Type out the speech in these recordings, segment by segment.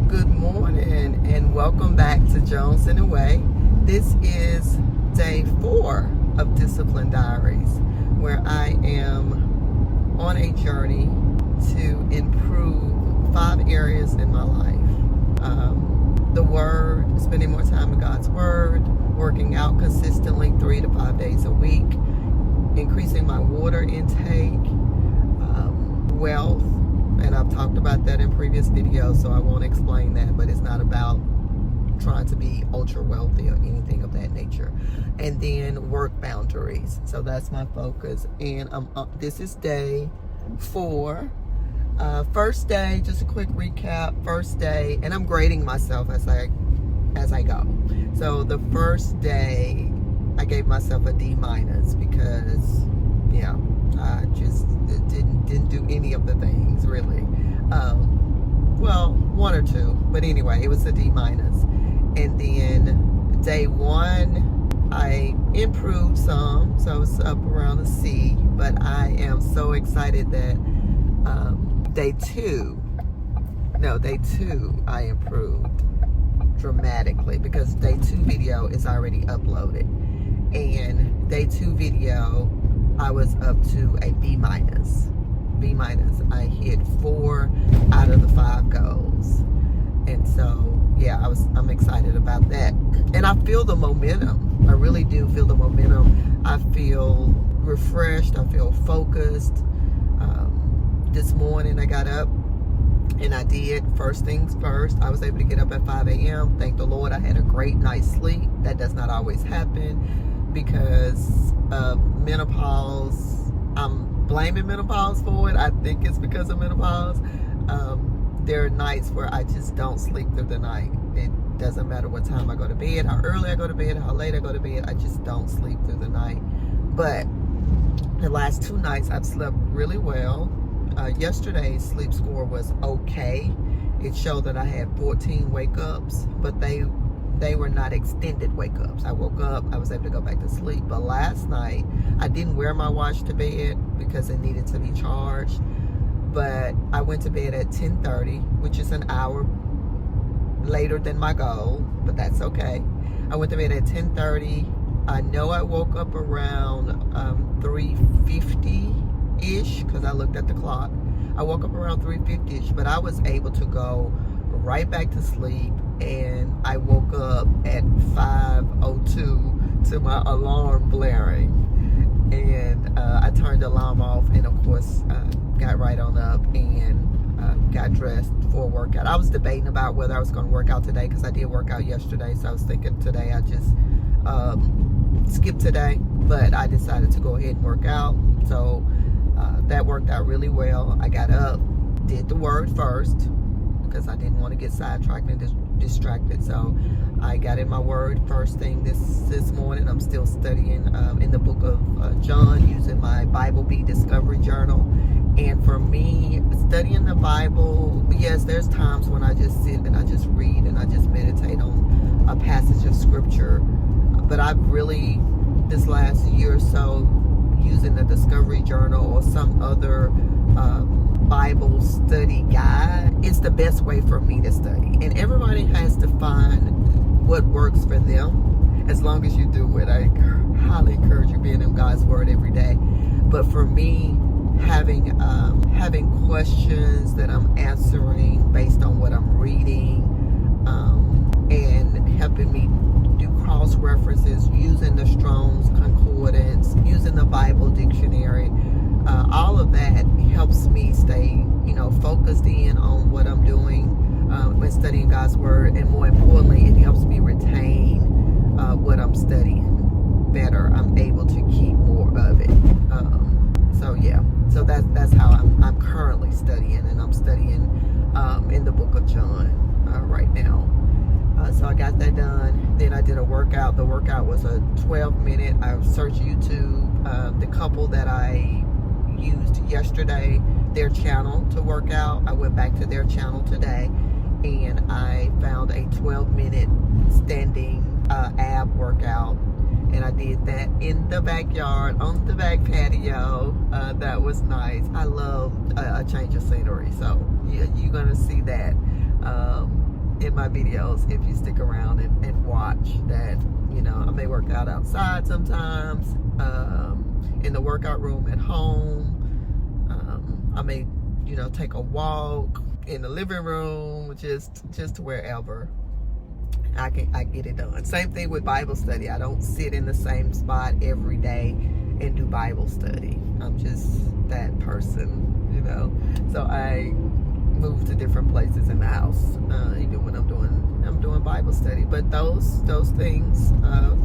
Good morning and welcome back to Jones in a Way. This is day 4 of Discipline Diaries, where I am on a journey to improve 5 areas in my life. The Word, spending more time in God's Word, working out consistently 3 to 5 days a week, increasing my water intake, wealth, and I've talked about that in previous videos, so I won't explain that, but it's not about trying to be ultra wealthy or anything of that nature. And then work boundaries. So that's my focus. And this is day 4. First day, just a quick recap. First day, and I'm grading myself as I go. So the first day, I gave myself a D- because, I just didn't do any of the things really. Well, 1 or 2, but anyway, it was a D-. And then day 1, I improved some, so I was up around a C. But I am so excited that day 2, I improved dramatically, because day 2 video is already uploaded, and day 2 video I was up to a B-. I hit 4 out of the 5 goals, and so I'm excited about that. And I feel the momentum. I really do feel the momentum. I feel refreshed. I feel focused. This morning I got up and I did first things first. I was able to get up at 5 a.m. Thank the Lord, I had a great night's sleep. That does not always happen because of menopause. I'm blaming menopause for it. I think it's because of menopause. There are nights where I just don't sleep through the night. It doesn't matter what time I go to bed, how early I go to bed, how late I go to bed. I just don't sleep through the night. But the last 2 nights I've slept really well. Yesterday's sleep score was okay. It showed that I had 14 wake-ups, but they were not extended wake-ups. I woke up, I was able to go back to sleep. But last night, I didn't wear my watch to bed because it needed to be charged. But I went to bed at 10:30, which is an hour later than my goal, but that's okay. I went to bed at 10:30. I know I woke up around 3:50-ish, because I looked at the clock. I woke up around 3:50-ish, but I was able to go right back to sleep, and I woke up at 5:02 to my alarm blaring. And I turned the alarm off, and of course got right on up and got dressed for a workout. I was debating about whether I was going to work out today, because I did work out yesterday, so I was thinking today I just skip today, but I decided to go ahead and work out. So that worked out really well. I got up, did the Word first, because I didn't want to get sidetracked and distracted. So I got in my Word first thing this morning. I'm still studying in the book of John, using my Bible Bee Discovery Journal. And for me, studying the Bible, yes, there's times when I just sit and I just read and I just meditate on a passage of scripture. But I've really, this last year or so, using the Discovery Journal or some other Bible study guide, it's the best way for me to study. And everybody has to find what works for them, as long as you do it. I highly encourage you being in God's Word every day. But for me, having questions that I'm answering based on what I'm reading, and helping me do cross references, using the Strong's Concordance, using the Bible dictionary, all of that helps me stay, focused in on what I'm doing when studying God's Word, and more importantly, it helps me retain what I'm studying better. I'm able to keep more of it. So that's how I'm currently studying, and I'm studying in the book of John right now. So I got that done. Then I did a workout. The workout was a 12-minute. I searched YouTube. The couple that I used yesterday, their channel to work out, I went back to their channel today, and I found a 12-minute standing ab workout. And I did that in the backyard, on the back patio. That was nice. I love a change of scenery. So, yeah, you're going to see that. in my videos if you stick around and watch that. You know, I may work out outside sometimes, in the workout room at home. I may, you know, take a walk in the living room, just wherever I get it done. Same thing with Bible study. I don't sit in the same spot every day and do Bible study. I'm just that person, you know. So I move to different places in the house, even when I'm doing Bible study. But those things,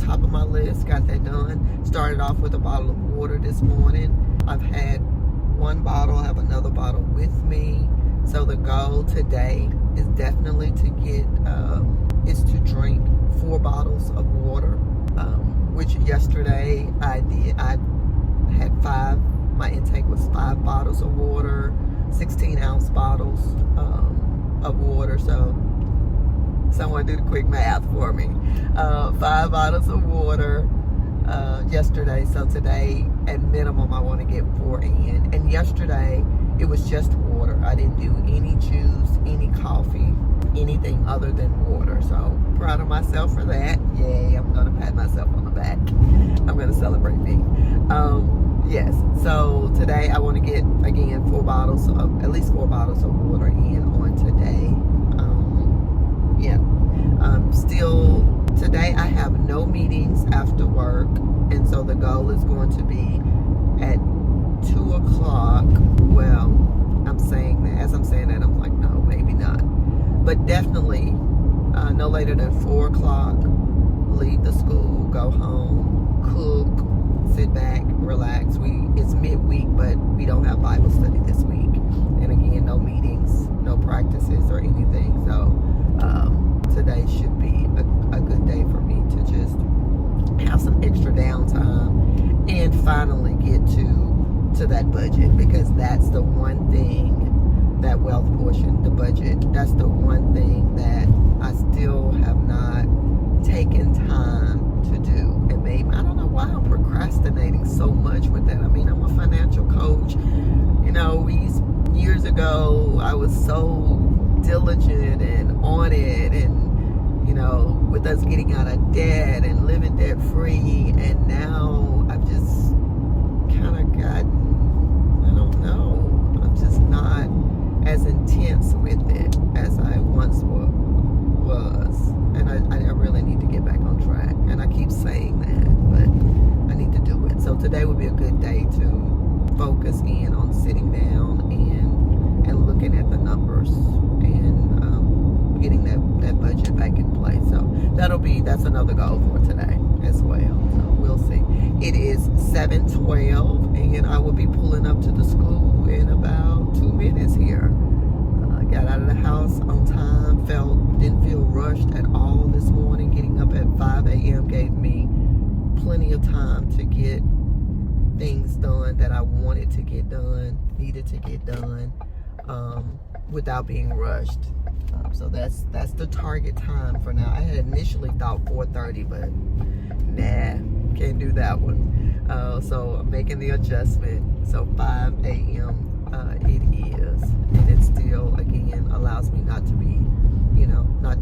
top of my list, got that done. Started off with a bottle of water this morning. I've had one bottle, I have another bottle with me. So the goal today is definitely to get, is to drink 4 bottles of water, which yesterday I did. I had 5, my intake was 5 bottles of water, 16-ounce bottles of water. So someone do the quick math for me. 5 bottles of water yesterday. So today, at minimum, I want to get 4 in. And yesterday, it was just water. I didn't do any juice, any coffee, anything other than water. So proud of myself for that. Yay, I'm going to pat myself on the back. I'm going to celebrate me. Yes, so today I want to get, again, at least 4 bottles of water in on today. Still, today I have no meetings after work, and so the goal is going to be at 2 o'clock. Well, I'm saying that, as I'm saying that, I'm like, no, maybe not. But definitely, no later than 4 o'clock, leave the school, go home, cook, sit back, relax. It's midweek, but we don't have Bible study this week. And again, no meetings, no practices or anything. So today should be a good day for me to just have some extra downtime and finally get to that budget, because that's the one thing, that wealth portion, the budget, that's the one thing that I still have not taken time to do. And maybe, I don't know why I'm procrastinating so much with that. I mean, I'm a financial coach. You know, years ago, I was so diligent and on it, and, you know, with us getting out of debt and living debt free, and now I've just kind of gotten, I don't know, I'm just not as intense with it as I once was. And I really need to get back on track. And I keep saying that, but I need to do it. So today would be a good day to focus in on sitting down and looking at the numbers and getting that budget back in place. So that's another goal for today as well. So we'll see. It is 7:12, and I will be pulling up to the school in about 2 minutes here. Got out of the house on time, didn't feel rushed at all this morning. Getting up at 5 a.m. gave me plenty of time to get things done that I wanted to get done, needed to get done, without being rushed. So that's the target time for now. I had initially thought 4:30, but nah, can't do that one. So I'm making the adjustment. So 5 a.m. It is, and it still, again, allows me not to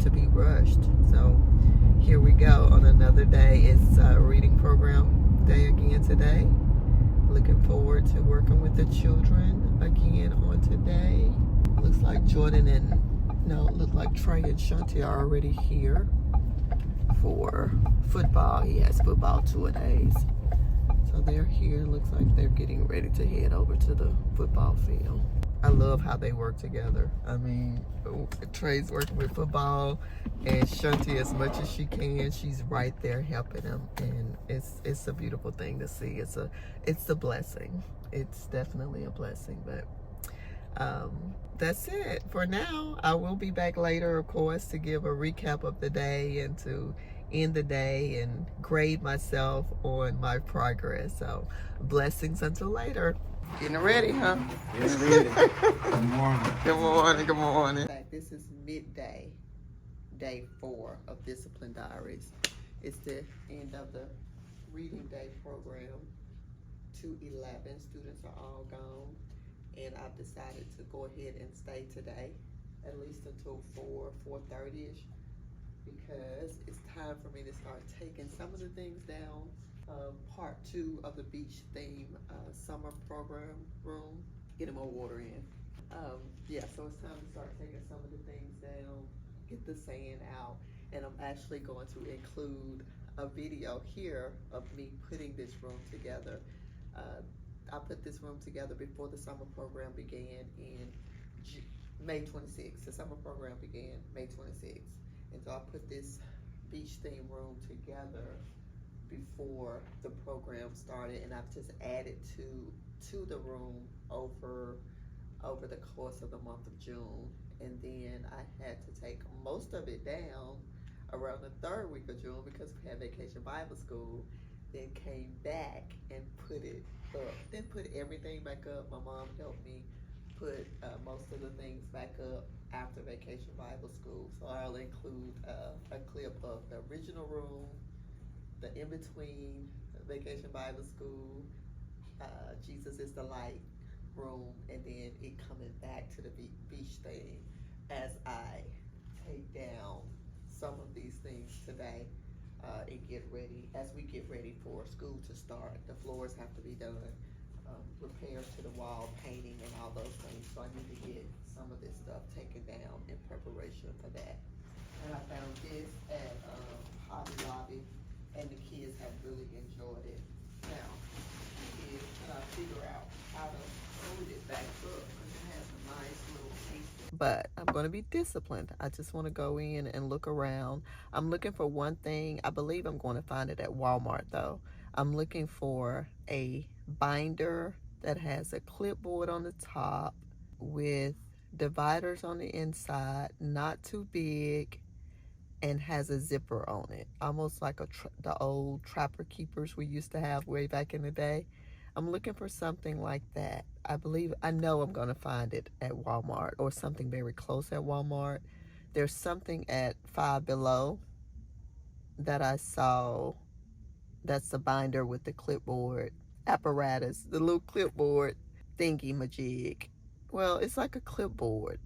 be rushed. So here we go on another day. It's reading program day again today. Looking forward to working with the children again on today. Looks like Trey and Shanti are already here for football. He has football 2-a-days. So they're here. Looks like they're getting ready to head over to the football field. I love how they work together. I mean, Trey's working with football, and Shanti, as much as she can, she's right there helping him, and it's a beautiful thing to see. It's a blessing. It's definitely a blessing. But that's it for now. I will be back later, of course, to give a recap of the day and to end the day and grade myself on my progress. So blessings until later. Getting ready, huh? Getting ready. Good morning. Good morning, good morning. This is midday, day 4 of Discipline Diaries. It's the end of the reading day program. 2:11 students are all gone, and I've decided to go ahead and stay today, at least until 4:30ish, because it's time for me to start taking some of the things down. Part two of the beach theme summer program room, getting more water in. Yeah, so it's time to start taking some of the things down, get the sand out, and I'm actually going to include a video here of me putting this room together. Uh, I put this room together before the summer program began in May 26th. The summer program began May 26th. And so I put this beach theme room together before the program started, and I've just added to the room over the course of the month of June. And then I had to take most of it down around the third week of June because we had Vacation Bible School. Then came back and put it up. Then put everything back up. My mom helped me put most of the things back up after Vacation Bible School. So I'll include a clip of the original room, the in between Vacation Bible School, Jesus is the Light room, and then it coming back to the beach thing as I take down some of these things today and get ready. As we get ready for school to start, the floors have to be done, repairs to the wall, painting, and all those things. So I need to get some of this stuff taken down in preparation for that. And I found this at Hobby Lobby, and the kids have really enjoyed it. Now, the kids figure out how to hold it back up because it has a nice little piece. But I'm going to be disciplined. I just want to go in and look around. I'm looking for one thing. I believe I'm going to find it at Walmart, though. I'm looking for a binder that has a clipboard on the top with dividers on the inside, not too big, and has a zipper on it, almost like the old trapper keepers we used to have way back in the day. I'm looking for something like that. I know I'm going to find it at Walmart or something very close at Walmart. There's something at Five Below that I saw. That's the binder with the clipboard apparatus, the little clipboard thingy majig. Well, it's like a clipboard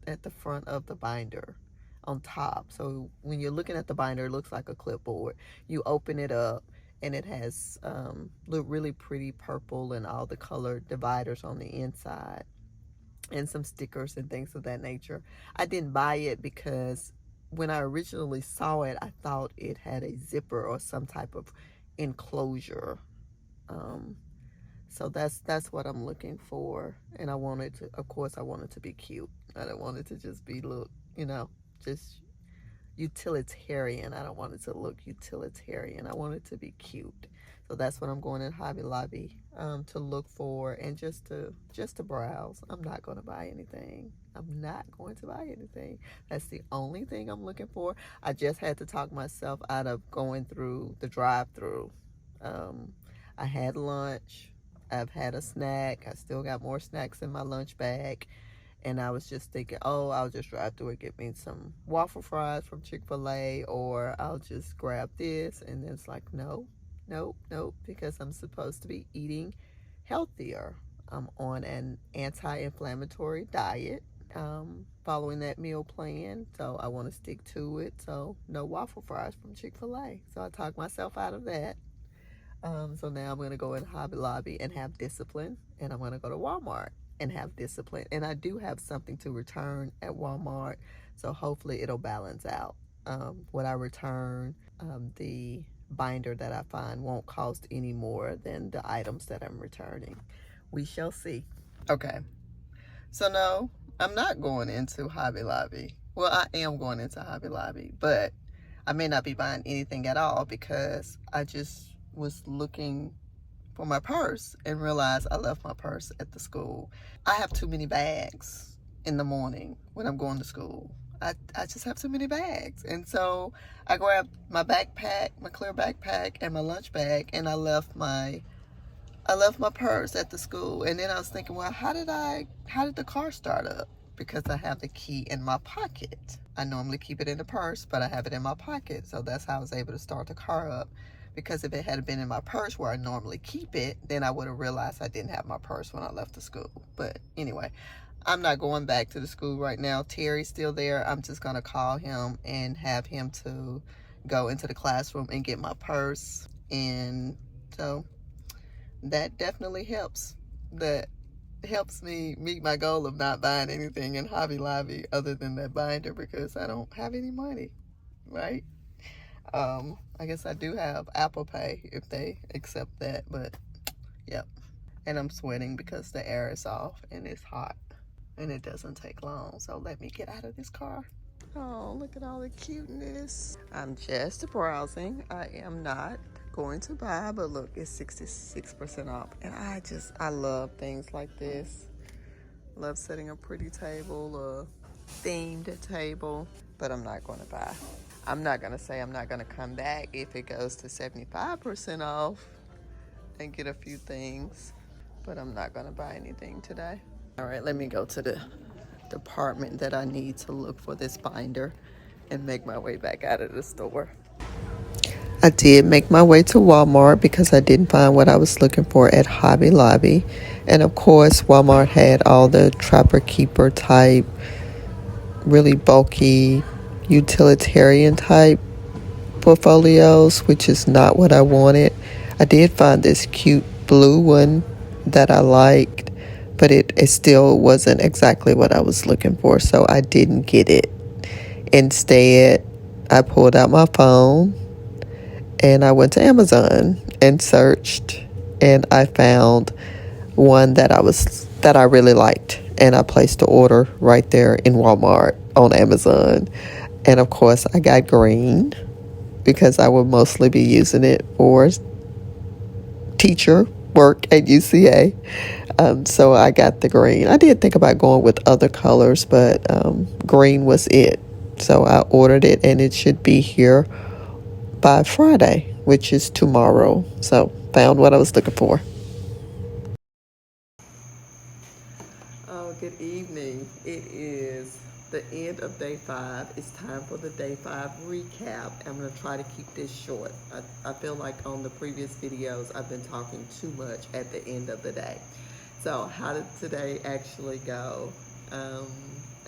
at the front of the binder on top. So when you're looking at the binder, it looks like a clipboard. You open it up and it has look really pretty purple and all the color dividers on the inside and some stickers and things of that nature. I didn't buy it because when I originally saw it, I thought it had a zipper or some type of enclosure. So that's what I'm looking for. And I wanted to, of course, I wanted to be cute. I didn't want it to just be look, just utilitarian. I don't want it to look utilitarian. I want it to be cute. So that's what I'm going in Hobby Lobby to look for, and just to browse. I'm not going to buy anything. I'm not going to buy anything. That's the only thing I'm looking for. I just had to talk myself out of going through the drive-through. I had lunch. I've had a snack. I still got more snacks in my lunch bag. And I was just thinking, oh, I'll just drive through and get me some waffle fries from Chick-fil-A, or I'll just grab this. And then it's like, no, because I'm supposed to be eating healthier. I'm on an anti-inflammatory diet, following that meal plan. So I want to stick to it. So no waffle fries from Chick-fil-A. So I talked myself out of that. So now I'm going to go in Hobby Lobby and have discipline. And I'm going to go to Walmart and have discipline. And I do have something to return at Walmart. So hopefully it'll balance out. What I return, the binder that I find won't cost any more than the items that I'm returning. We shall see. Okay. So no, I'm not going into Hobby Lobby. Well, I am going into Hobby Lobby, but I may not be buying anything at all because I just was looking for my purse and realized I left my purse at the school. I have too many bags in the morning when I'm going to school. I just have too many bags. And so I grabbed my backpack, my clear backpack, and my lunch bag, and I left my purse at the school. And then I was thinking, well, how did the car start up? Because I have the key in my pocket. I normally keep it in the purse, but I have it in my pocket. So that's how I was able to start the car up. Because if it had been in my purse where I normally keep it, then I would have realized I didn't have my purse when I left the school. But anyway, I'm not going back to the school right now. Terry's still there. I'm just gonna call him and have him to go into the classroom and get my purse. And so that definitely helps. That helps me meet my goal of not buying anything in Hobby Lobby other than that binder because I don't have any money, right? I guess I do have Apple Pay if they accept that, but yep. And I'm sweating because the air is off and it's hot and it doesn't take long. So let me get out of this car. Oh, look at all the cuteness. I'm just browsing. I am not going to buy, but look, it's 66% off. And I love things like this. Love setting a pretty table, a themed table, but I'm not going to buy. I'm not going to say I'm not going to come back if it goes to 75% off and get a few things, but I'm not going to buy anything today. All right, let me go to the department that I need to look for this binder and make my way back out of the store. I did make my way to Walmart because I didn't find what I was looking for at Hobby Lobby. And of course, Walmart had all the Trapper Keeper type, really bulky, utilitarian type portfolios, which is not what I wanted. I did find this cute blue one that I liked, but it still wasn't exactly what I was looking for, so I didn't get it. Instead, I pulled out my phone and I went to Amazon and searched, and I found one that I really liked, and I placed the order right there in Walmart on Amazon. And of course, I got green because I would mostly be using it for teacher work at UCA. So I got the green. I did think about going with other colors, but green was it. So I ordered it, and it should be here by Friday, which is tomorrow. So found what I was looking for. Oh, good evening. It is the end of day 5. It's time for the day 5 recap. I'm going to try to keep this short. I feel like on the previous videos, I've been talking too much at the end of the day. So how did today actually go? Um,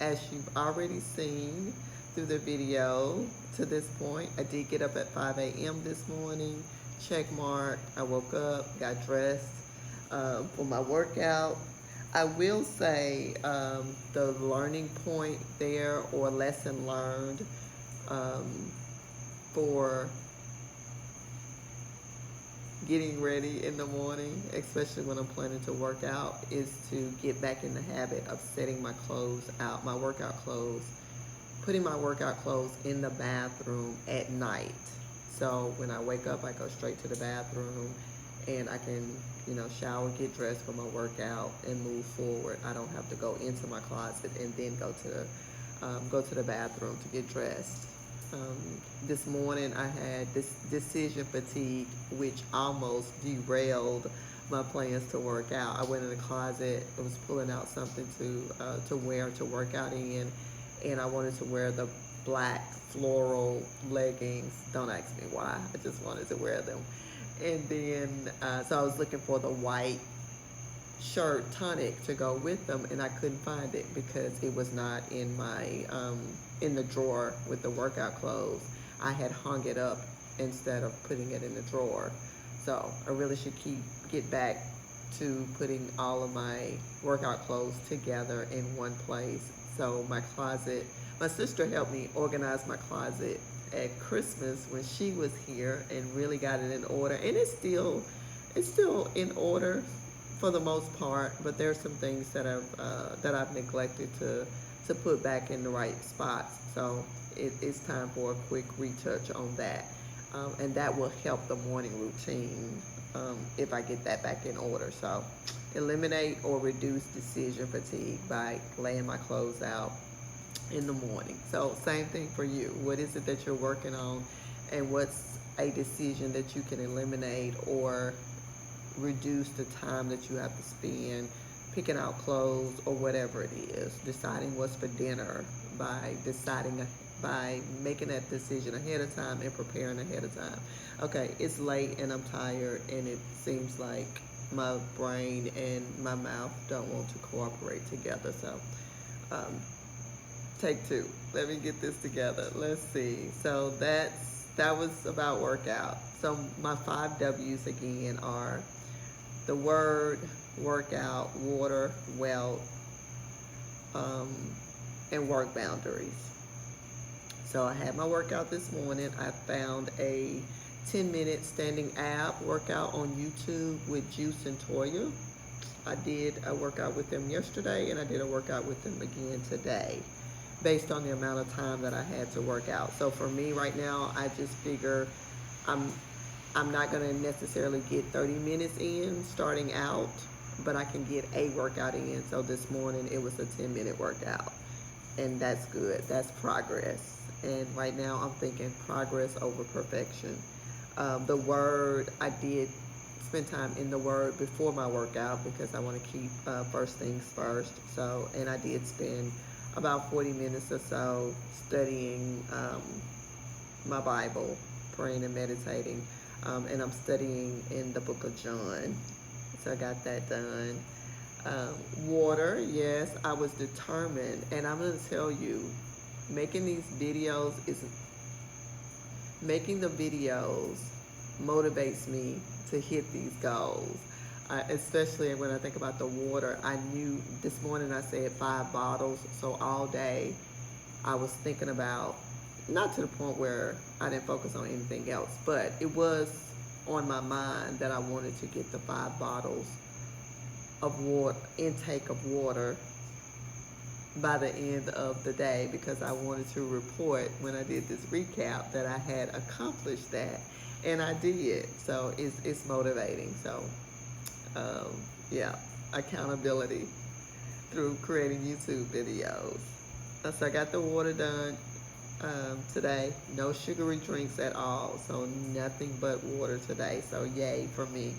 as you've already seen through the video to this point, I did get up at 5 a.m. this morning, check mark. I woke up, got dressed for my workout. I will say the learning point there, or lesson learned for getting ready in the morning, especially when I'm planning to work out, is to get back in the habit of setting my clothes out, my workout clothes, putting my workout clothes in the bathroom at night. So when I wake up, I go straight to the bathroom and I can, shower, get dressed for my workout, and move forward. I don't have to go into my closet and then go to the bathroom to get dressed. This morning I had this decision fatigue, which almost derailed my plans to work out. I went in the closet, I was pulling out something to wear to work out in, and I wanted to wear the black floral leggings. Don't ask me why. I just wanted to wear them. And then, so I was looking for the white shirt tonic to go with them, and I couldn't find it because it was not in my in the drawer with the workout clothes. I had hung it up instead of putting it in the drawer. So I really should get back to putting all of my workout clothes together in one place. So my closet, my sister helped me organize my closet at Christmas when she was here and really got it in order, and it's still in order for the most part, but there's some things that I've neglected to put back in the right spots. So it's time for a quick retouch on that, and that will help the morning routine if I get that back in order. So eliminate or reduce decision fatigue by laying my clothes out in the morning. So same thing for you. What is it that you're working on, and what's a decision that you can eliminate or reduce the time that you have to spend picking out clothes or whatever it is, deciding what's for dinner by making that decision ahead of time and preparing ahead of time. Okay, it's late and I'm tired, and it seems like my brain and my mouth don't want to cooperate together. So, um, take two. Let me get this together. Let's see. So that was about workout. So my 5 W's again are the word, workout, water, wealth, um, and work boundaries. So I had my workout this morning. I found a 10-minute standing ab workout on YouTube with Juice and Toya. I did a workout with them yesterday, and I did a workout with them again today, based on the amount of time that I had to work out. So for me right now, I just figure I'm I'm not gonna necessarily get 30 minutes in starting out, but I can get a workout in. So this morning it was a 10-minute workout, and that's good. That's progress. And right now I'm thinking progress over perfection. The word, I did spend time in the word before my workout because I want to keep first things first. So, and I did spend about 40 minutes or so studying my Bible, praying and meditating. And I'm studying in the book of John. So I got that done. Water, yes, I was determined. And I'm going to tell you, making these videos is making the videos motivates me to hit these goals. Especially when I think about the water. I knew this morning I said 5 bottles, so all day I was thinking about, not to the point where I didn't focus on anything else, but it was on my mind that I wanted to get the 5 bottles of water, intake of water, by the end of the day, because I wanted to report when I did this recap that I had accomplished that, and I did. So it's motivating. So yeah, accountability through creating YouTube videos. So I got the water done today. No sugary drinks at all. So nothing but water today. So yay for me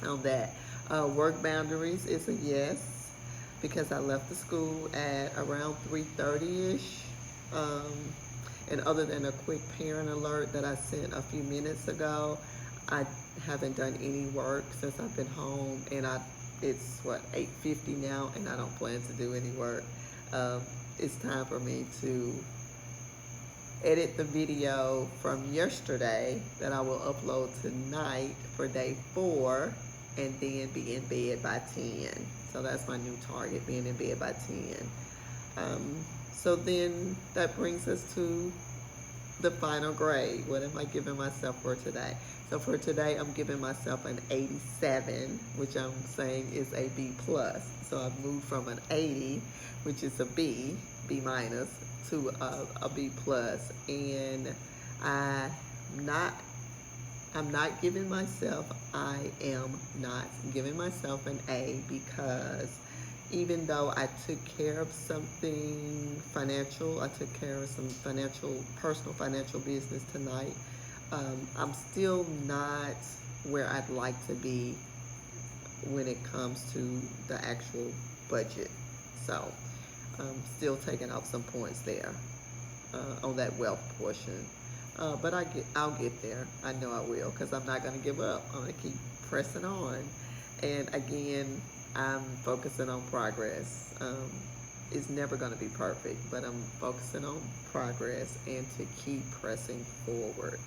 on that. Work boundaries is a yes, because I left the school at around 3:30ish. And other than a quick parent alert that I sent a few minutes ago, I haven't done any work since I've been home, and it's what, 8:50 now, and I don't plan to do any work. It's time for me to edit the video from yesterday that I will upload tonight for day 4, and then be in bed by 10. So that's my new target, being in bed by 10. So then that brings us to the final grade. What am I giving myself for today? So for today, I'm giving myself an 87, which I'm saying is a B plus. So I've moved from an 80, which is a B minus, to a B plus. And I am not giving myself an A, because even though I took care of something financial, I took care of some personal financial business tonight, I'm still not where I'd like to be when it comes to the actual budget. So I'm still taking off some points there on that wealth portion. But I'll get there. I know I will, because I'm not going to give up. I'm going to keep pressing on. And again, I'm focusing on progress. It's never going to be perfect, but I'm focusing on progress and to keep pressing forward.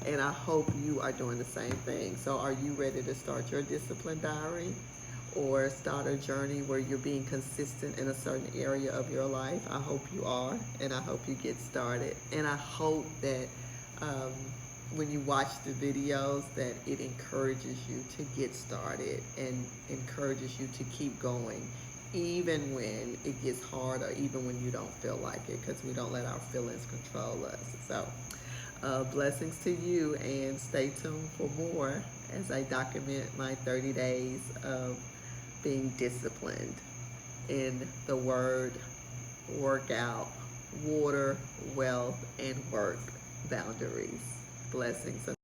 And I hope you are doing the same thing. So are you ready to start your discipline diary, or start a journey where you're being consistent in a certain area of your life? I hope you are, and I hope you get started. And I hope that when you watch the videos, that it encourages you to get started and encourages you to keep going, even when it gets hard, or even when you don't feel like it, because we don't let our feelings control us. So blessings to you, and stay tuned for more as I document my 30 days of being disciplined in the word, workout, water, wealth, and work boundaries. Blessings.